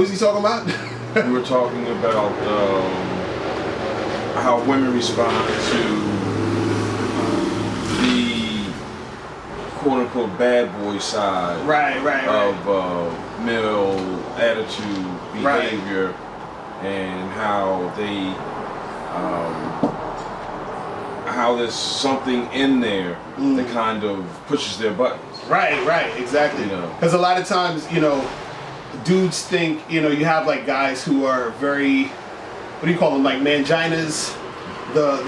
was he talking about? We were talking about how women respond to the quote-unquote bad boy side of male attitude, behavior, and how they how there's something in there that kind of pushes their buttons. Right, exactly. Because a lot of times, dudes think, you have like guys who are very, what do you call them, like manginas, the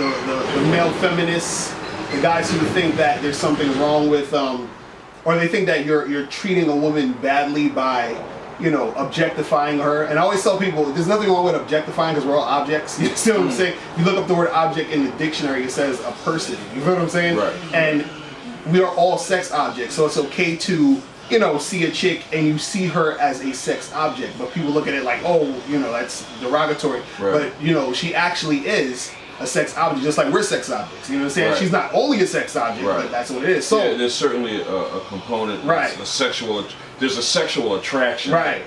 male feminists, the guys who think that there's something wrong with, or they think that you're treating a woman badly by, objectifying her. And I always tell people, there's nothing wrong with objectifying because we're all objects. You see what I'm saying? You look up the word object in the dictionary, it says a person. You feel what I'm saying? Right. And we are all sex objects, so it's okay to, see a chick and you see her as a sex object, but people look at it like, oh, that's derogatory. Right. But, she actually is a sex object, just like we're sex objects. You know what I'm saying? Right. She's not only a sex object, but that's what it is. So yeah, there's certainly a component, there's a sexual attraction. Right.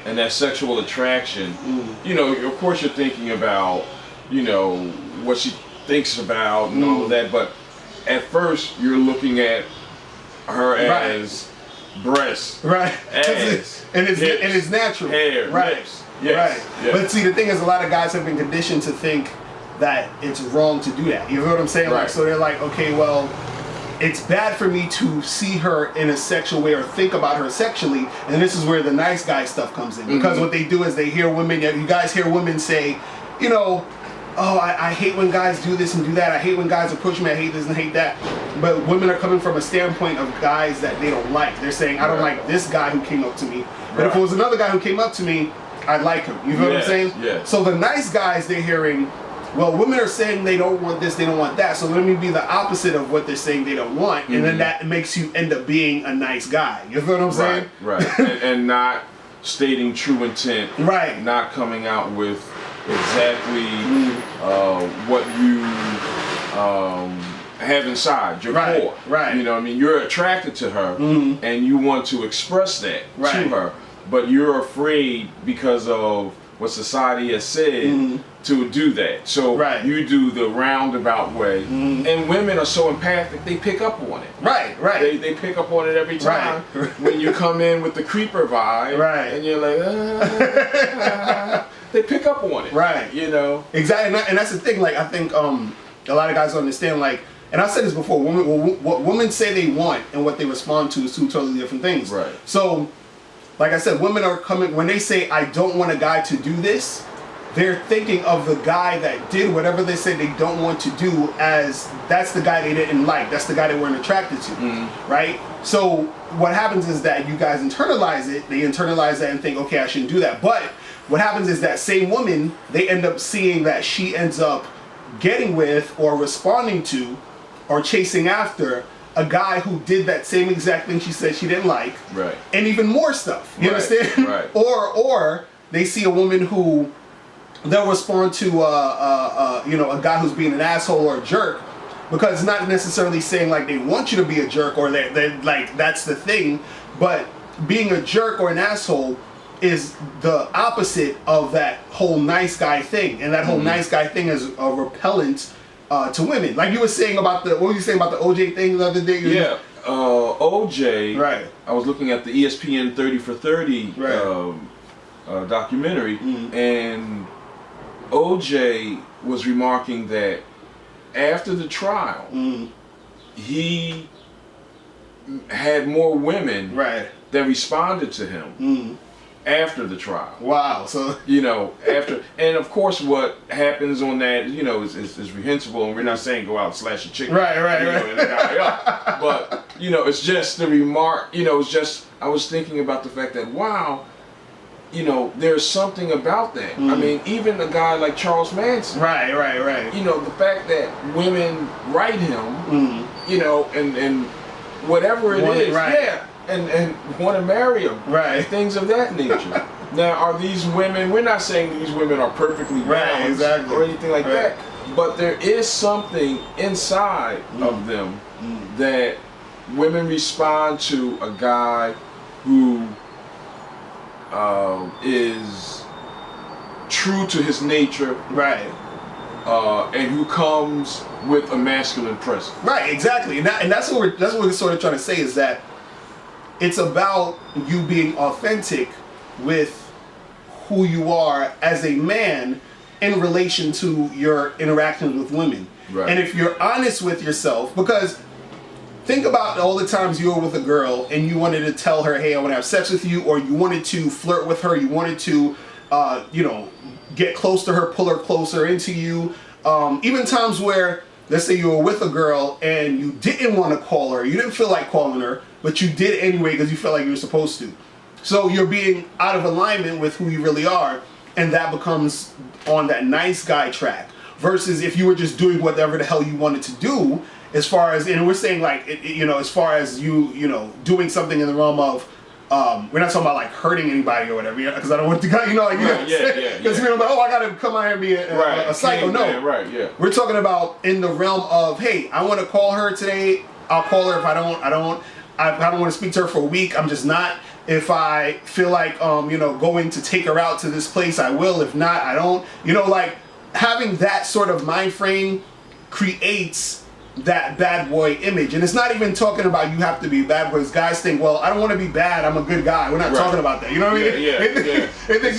And that sexual attraction, of course you're thinking about, what she thinks about and all of that, but at first you're looking at her as breasts, ass, and it's hips, and it's natural, hair, lips. Yes. But see, the thing is, a lot of guys have been conditioned to think that it's wrong to do that. You know what I'm saying? Right. Like, so they're like, okay, well, it's bad for me to see her in a sexual way or think about her sexually, and this is where the nice guy stuff comes in. Because what they do is they hear women, you guys hear women say, oh, I hate when guys do this and do that. I hate when guys approach me. I hate this and hate that. But women are coming from a standpoint of guys that they don't like. They're saying, I don't like this guy who came up to me. But if it was another guy who came up to me, I'd like him. You know what I'm saying? Yeah. So the nice guys, they're hearing, well, women are saying they don't want this, they don't want that. So let me be the opposite of what they're saying they don't want. And then that makes you end up being a nice guy. You feel what I'm saying? Right. and not stating true intent. Right. Not coming out with exactly what you have inside your core. Right. You're attracted to her and you want to express that to her, but you're afraid because of what society has said to do that. So you do the roundabout way, and women are so empathic, they pick up on it. Right. They pick up on it every time when you come in with the creeper vibe, and you're like, they pick up on it. Right. Exactly. And that's the thing. Like, I think a lot of guys don't understand, like, and I said this before, what women say they want and what they respond to is two totally different things. Right. So, like I said, women are coming, when they say, I don't want a guy to do this, they're thinking of the guy that did whatever they say they don't want to do as, that's the guy they didn't like, that's the guy they weren't attracted to, right? So what happens is that you guys internalize it, they internalize that and think, okay, I shouldn't do that. But what happens is that same woman, they end up seeing that she ends up getting with or responding to or chasing after a guy who did that same exact thing she said she didn't like, and even more stuff. You understand? Right. Or they see a woman who they'll respond to a guy who's being an asshole or a jerk, because it's not necessarily saying like they want you to be a jerk or they like that's the thing, but being a jerk or an asshole is the opposite of that whole nice guy thing, and that whole nice guy thing is a repellent to women. Like you were saying about what were you saying about the OJ thing the other day? OJ. Right. I was looking at the ESPN 30 for 30 documentary, and OJ was remarking that after the trial, he had more women that responded to him after the trial. Wow. So after, and of course what happens on that is reprehensible, and we're not saying go out and slash a chicken right. and a guy up. But it's just the remark. It's just, I was thinking about the fact that wow, there's something about that. I mean, even a guy like Charles Manson, right. The fact that women write him, and whatever it is, and want to marry him, and things of that nature. Now, are these women? We're not saying these women are perfectly balanced or anything like that, but there is something inside of them that women respond to a guy who is true to his nature, right, and who comes with a masculine presence. Right, exactly, and that's what we're sort of trying to say is that it's about you being authentic with who you are as a man in relation to your interactions with women. Right. And if you're honest with yourself, because think about all the times you were with a girl and you wanted to tell her, hey, I want to have sex with you, or you wanted to flirt with her, you wanted to, get close to her, pull her closer into you. Even times where, let's say you were with a girl and you didn't want to call her, you didn't feel like calling her, but you did anyway because you felt like you were supposed to. So you're being out of alignment with who you really are, and that becomes on that nice guy track. Versus if you were just doing whatever the hell you wanted to do, as far as, and we're saying like, as far as you doing something in the realm of, we're not talking about like hurting anybody or whatever, because I don't want to, because we're like, oh, I gotta come out here and be a psycho. No, we're talking about in the realm of, hey, I want to call her today. I'll call her. If I don't want to speak to her for a week. I'm just not. If I feel like going to take her out to this place, I will. If not, I don't. Like having that sort of mind frame creates that bad boy image. And it's not even talking about you have to be bad boys. Guys think, well, I don't want to be bad, I'm a good guy. We're not talking about that. You know what I mean? I think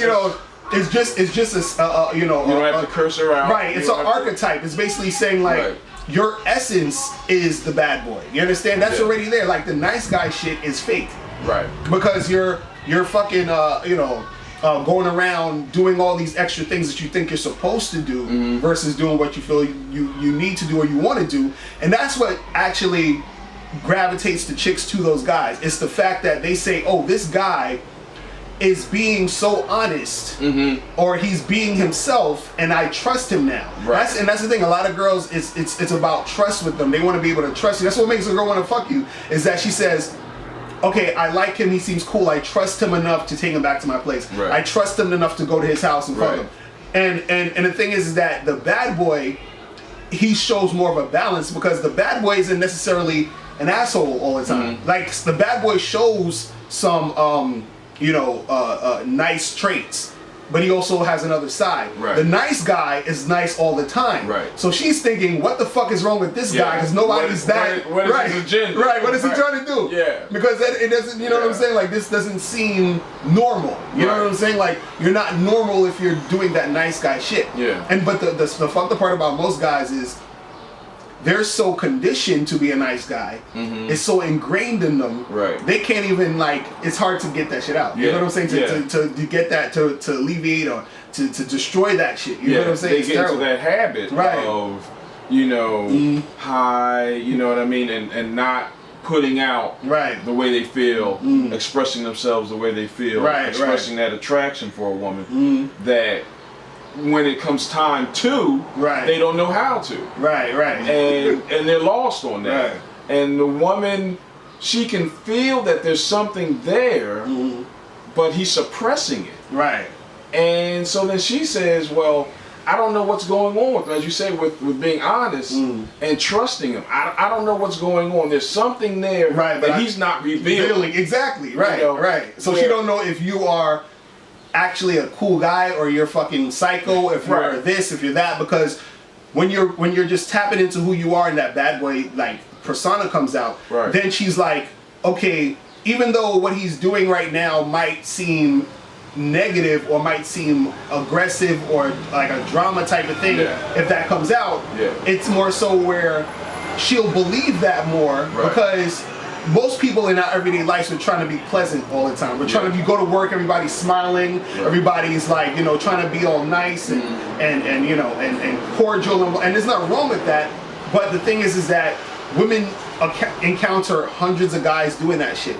it's just a you don't have to curse her out. Right. It's an archetype. It's basically saying like your essence is the bad boy. You understand? That's already there. Like the nice guy shit is fake. Right. Because you're fucking going around doing all these extra things that you think you're supposed to do versus doing what you feel you need to do or you want to do. And that's what actually gravitates the chicks to those guys. It's the fact that they say, oh, this guy is being so honest or he's being himself and I trust him now. Right. That's the thing. A lot of girls, it's about trust with them. They want to be able to trust you. That's what makes a girl want to fuck you, is that she says, okay, I like him, he seems cool, I trust him enough to take him back to my place. Right. I trust him enough to go to his house and fuck him. And the thing is that the bad boy, he shows more of a balance, because the bad boy isn't necessarily an asshole all the time. Like the bad boy shows some nice traits, but he also has another side. Right. The nice guy is nice all the time. Right. So she's thinking, what the fuck is wrong with this guy? Because nobody's what is his agenda? Right. What is he trying to do? Yeah. Because it doesn't. You know what I'm saying? Like this doesn't seem normal. You know what I'm saying? Like you're not normal if you're doing that nice guy shit. Yeah. And but the fucked up part about most guys is they're so conditioned to be a nice guy. It's so ingrained in them. Right. They can't even it's hard to get that shit out. You know what I'm saying? To get that to alleviate or to destroy that shit. You know what I'm saying? They get into that habit of high. You know what I mean? And not putting out the way they feel, expressing themselves the way they feel, expressing that attraction for a woman that. When it comes time to, they don't know how to. And they're lost on that. And the woman, she can feel that there's something there, but he's suppressing it. And so then she says, well, I don't know what's going on with him, as you say, with being honest and trusting him. I don't know what's going on. There's something there that he's not revealing. Exactly. So she don't know if you are actually a cool guy or you're fucking psycho, if you're this, if you're that, because when you're just tapping into who you are and that bad boy persona comes out, then she's like, okay, even though what he's doing right now might seem negative or might seem aggressive or like a drama type of thing, if that comes out, it's more so where she'll believe that more because most people in our everyday lives are trying to be pleasant all the time. We're trying to go to work, everybody's smiling, everybody's like, trying to be all nice and cordial, and there's nothing wrong with that. But the thing is that women encounter hundreds of guys doing that shit.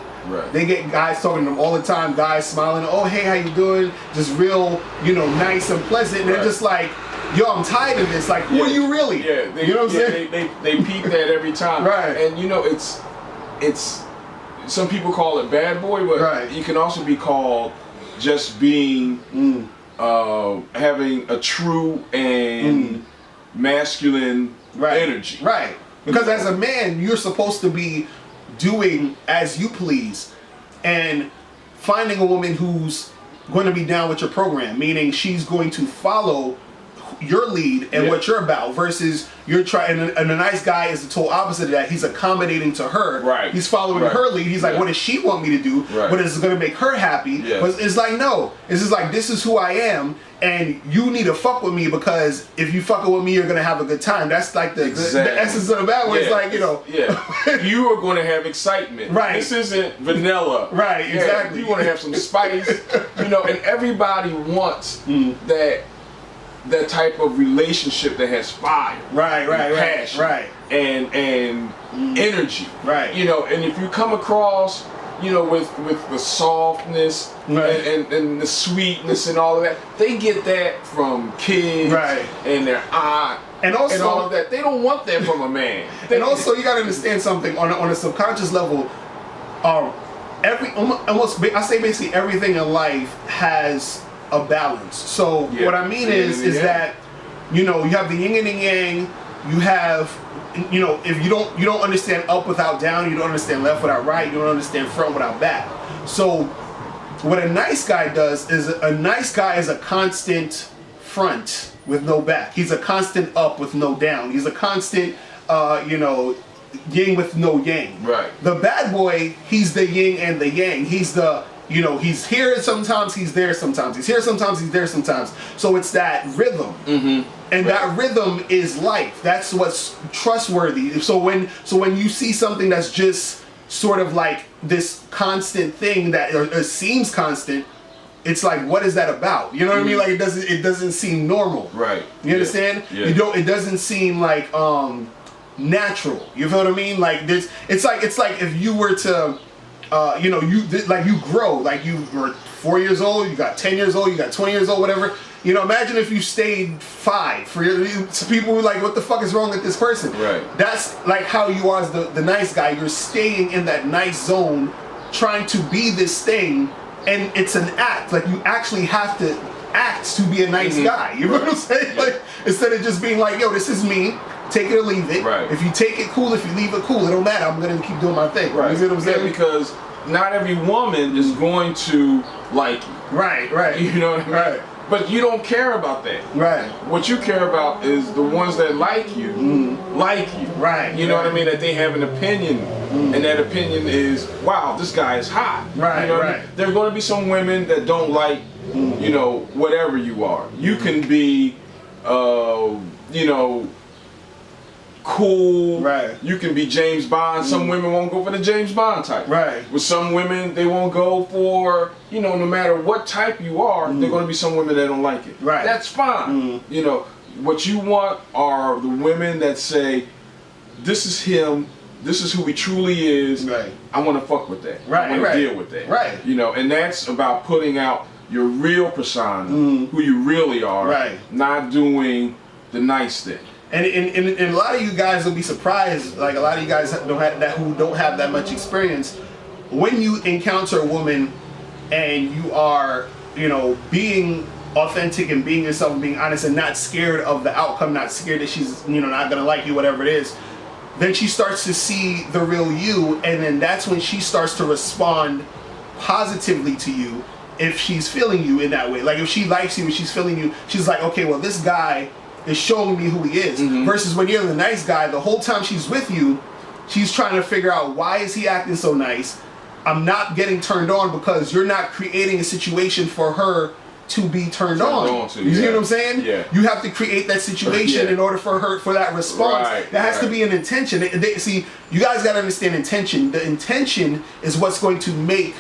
They get guys talking to them all the time, guys smiling, oh hey, how you doing? Just real, nice and pleasant, and they're just like, yo, I'm tired of this. Like, who are you really? You know what I'm saying? They peep that every time. And it's some people call it bad boy, but you can also be called just being having a true and masculine energy. Because as a man, you're supposed to be doing as you please and finding a woman who's going to be down with your program, meaning she's going to follow your lead and what you're about, versus you're trying, and a nice guy is the total opposite of that. He's accommodating to her. Right. He's following her lead. He's like, what does she want me to do? Right. What is going to make her happy? But it's like, no. It's just like, this is who I am, and you need to fuck with me, because if you fucking with me, you're going to have a good time. That's like the essence of the bad word. It's like, you know. You are going to have excitement. Right. This isn't vanilla. Right, exactly. You want to have some spice. You know, and everybody wants that type of relationship that has fire, passion, and energy, you know. And if you come across, you know, with the softness and the sweetness and all of that, they get that from kids and their aunt and also and all of that. They don't want that from a man. And also, you gotta understand something on a subconscious level. I say basically everything in life has a balance. So what I mean is that, you know, you have the yin and the yang. You have, you know, if you don't understand up without down, you don't understand left without right, you don't understand front without back. So what a nice guy does is, a nice guy is a constant front with no back. He's a constant up with no down. He's a constant you know, yin with no yang. Right. The bad boy, he's the yin and the yang. He's the, you know, he's here sometimes, he's there sometimes. He's here sometimes, he's there sometimes. So it's that rhythm. And that rhythm is life. That's what's trustworthy. So when you see something that's just sort of like this constant thing that seems constant, it's like, what is that about? You know what I mean? Like, it doesn't seem normal. Right. You understand? Yeah. It doesn't seem like natural. You feel what I mean? Like this, it's like if you were to you know, you grow, like you were 4 years old, you got 10 years old, you got 20 years old, whatever. You know, imagine if you stayed 5. For people who are like, what the fuck is wrong with this person? Right. That's like how you are as the nice guy. You're staying in that nice zone, trying to be this thing, and it's an act. Like, you actually have to act to be a nice guy. You know what I'm saying? Like, instead of just being like, yo, this is me. Take it or leave it. Right. If you take it, cool. If you leave it, cool. It don't matter. I'm gonna keep doing my thing. Right. You see what I'm saying? Because not every woman is going to like you. Right. You know what I mean? Right. But you don't care about that. Right. What you care about is the ones that like you, like you. Right. You know what I mean? That they have an opinion, and that opinion is, wow, this guy is hot. Right. You know what I mean? There are going to be some women that don't like, you know, whatever you are. You can be, you know, cool. Right. You can be James Bond. Some women won't go for the James Bond type. Right. With some women, they won't go for, you know, no matter what type you are, there are going to be some women that don't like it. Right. That's fine. You know, what you want are the women that say, this is him, this is who he truly is. Right. I want to fuck with that. Right. I want to deal with that. Right. You know, and that's about putting out your real persona, who you really are. Right. Not doing the nice thing. And a lot of you guys will be surprised, like a lot of you guys who don't have that much experience, when you encounter a woman and you are, you know, being authentic and being yourself and being honest and not scared of the outcome, not scared that she's, you know, not gonna like you, whatever it is, then she starts to see the real you, and then that's when she starts to respond positively to you if she's feeling you in that way. Like if she likes you and she's feeling you, she's like, okay, well, this guy is showing me who he is. Versus when you're the nice guy, the whole time she's with you, she's trying to figure out, why is he acting so nice? I'm not getting turned on because you're not creating a situation for her to be turned on. You see what I'm saying? Yeah. You have to create that situation in order for that response. Right, there has to be an intention. See, you guys got to understand intention. The intention is what's going to make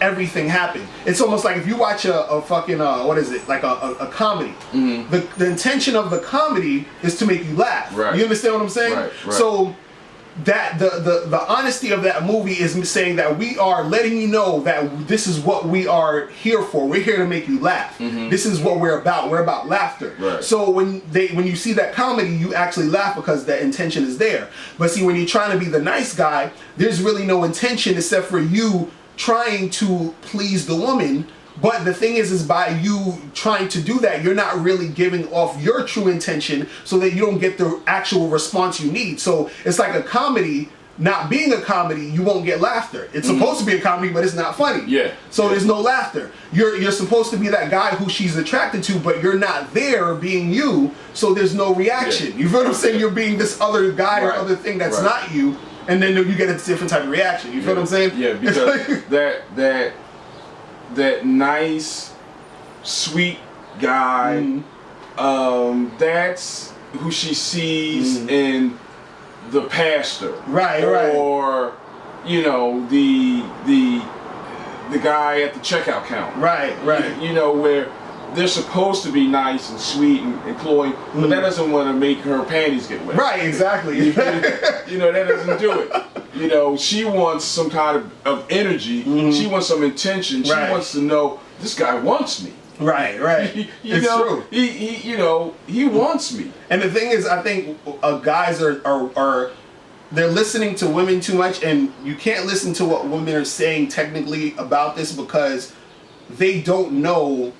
everything happen. It's almost like if you watch a fucking what is it, like a comedy, the intention of the comedy is to make you laugh. Right. You understand what I'm saying? Right. So that the honesty of that movie is saying that we are letting you know that this is what we are here for. We're here to make you laugh. This is what we're about. We're about laughter. Right. So when you see that comedy, you actually laugh because that intention is there. But see, when you're trying to be the nice guy, there's really no intention except for you trying to please the woman. But the thing is by you trying to do that, you're not really giving off your true intention, so that you don't get the actual response you need. So it's like a comedy not being a comedy, you won't get laughter. It's supposed to be a comedy, but it's not funny. Yeah. So there's no laughter. You're supposed to be that guy who she's attracted to, but you're not there being you, so there's no reaction. Yeah. You feel what I'm saying? You're being this other guy or other thing that's not you, and then you get a different type of reaction. You feel what I'm saying? Yeah, because that nice, sweet guy, that's who she sees in the pastor, right, or you know the guy at the checkout counter, right. You know, where they're supposed to be nice and sweet and cloying, but that doesn't want to make her panties get wet. Right, exactly. You know, that doesn't do it. You know, she wants some kind of energy. She wants some intention. She wants to know this guy wants me. Right. It's true. He wants me. And the thing is, I think guys are they're listening to women too much, and you can't listen to what women are saying technically about this because they don't know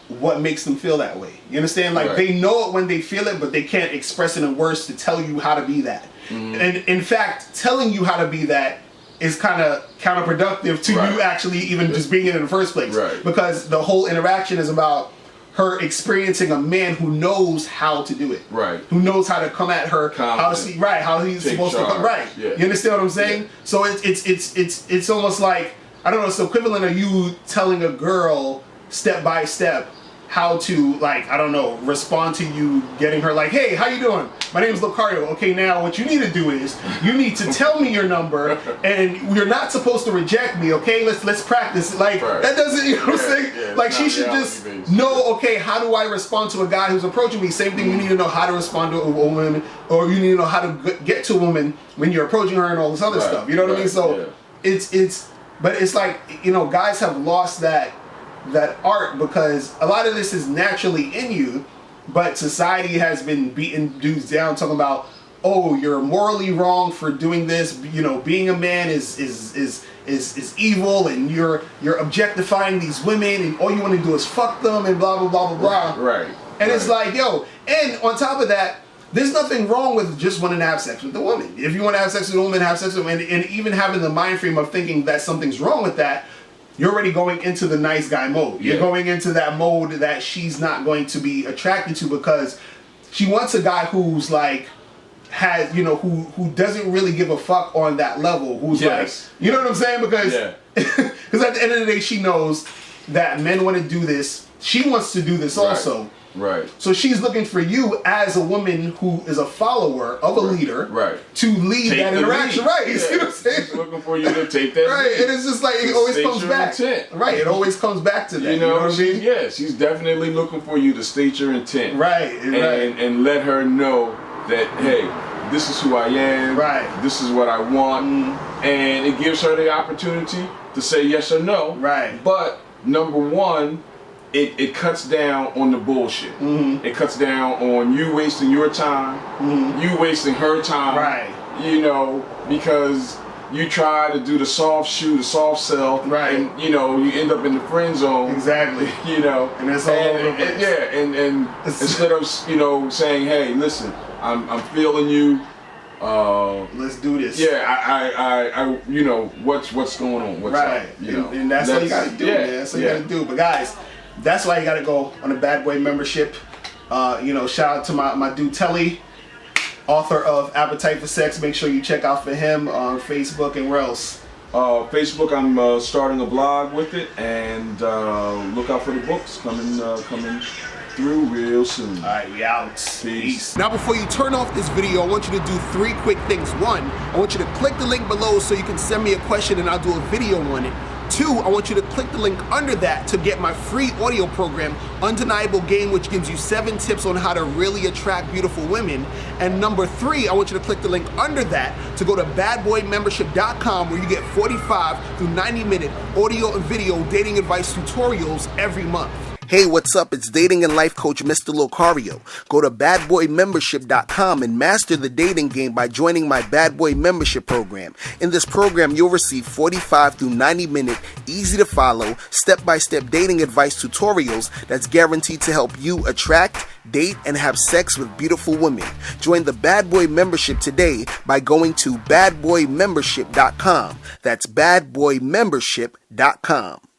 what makes them feel that way. You understand? Like they know it when they feel it, but they can't express it in words to tell you how to be that. And in fact, telling you how to be that is kind of counterproductive to you actually even just being in the first place. Because the whole interaction is about her experiencing a man who knows how to do it. Who knows how to come at her, how to see, how he's supposed to come. You understand what I'm saying? So it's almost like, I don't know, it's the equivalent of you telling a girl step by step how to, like, I don't know, respond to you getting her like, hey, how you doing? My name is Lucario. Okay, now what you need to do is you need to tell me your number, and you're not supposed to reject me. Okay, let's practice. Like that doesn't, you know what I'm saying? Like she should just know. Okay, how do I respond to a guy who's approaching me? Same thing. You need to know how to respond to a woman, or you need to know how to get to a woman when you're approaching her and all this other stuff. You know what I mean? So but it's like, you know, guys have lost that art because a lot of this is naturally in you, but society has been beating dudes down, talking about, oh, you're morally wrong for doing this. You know, being a man is evil, and you're objectifying these women, and all you want to do is fuck them, and blah blah blah blah blah. And it's like, yo, and on top of that, there's nothing wrong with just wanting to have sex with a woman. If you want to have sex with a woman, have sex with a woman, and even having the mind frame of thinking that something's wrong with that, you're already going into the nice guy mode. You're going into that mode that she's not going to be attracted to because she wants a guy who's like, has, you know, who doesn't really give a fuck on that level. Who's like, you know what I'm saying? Because because at the end of the day, she knows that men want to do this. She wants to do this also. So she's looking for you as a woman who is a follower of a leader to lead that interaction. You see what I'm saying? She's looking for you to take that lead. And it's just like, it always comes back. It always comes back to that. You know what I mean? Yeah, she's definitely looking for you to state your intent. And let her know that, hey, this is who I am. This is what I want. And it gives her the opportunity to say yes or no. But number one, it cuts down on the bullshit. It cuts down on you wasting your time, you wasting her time. You know, because you try to do the soft shoe, the soft sell, and you know, you end up in the friend zone. You know, and it's all over the place. And instead of, you know, saying, hey, listen, I'm feeling you. Let's do this. I you know, what's going on? What's up? You know, and that's what you gotta do, man. That's what you gotta do. But guys, that's why you gotta go on a Bad Boy membership. You know, shout out to my dude Telly, author of Appetite for Sex. Make sure you check out for him on Facebook. And where else? Facebook, I'm starting a blog with it, and look out for the books coming through real soon. Alright, we out. Peace. Now before you turn off this video, I want you to do 3 quick things. 1, I want you to click the link below so you can send me a question and I'll do a video on it. 2, I want you to click the link under that to get my free audio program, Undeniable Game, which gives you 7 tips on how to really attract beautiful women. And number 3, I want you to click the link under that to go to badboymembership.com, where you get 45 through 90-minute audio and video dating advice tutorials every month. Hey, what's up? It's dating and life coach Mr. Lucario. Go to badboymembership.com and master the dating game by joining my Bad Boy membership program. In this program, you'll receive 45 through 90-minute, easy to follow, step-by-step dating advice tutorials that's guaranteed to help you attract date, and have sex with beautiful women. Join the Bad Boy membership today by going to badboymembership.com. That's badboymembership.com.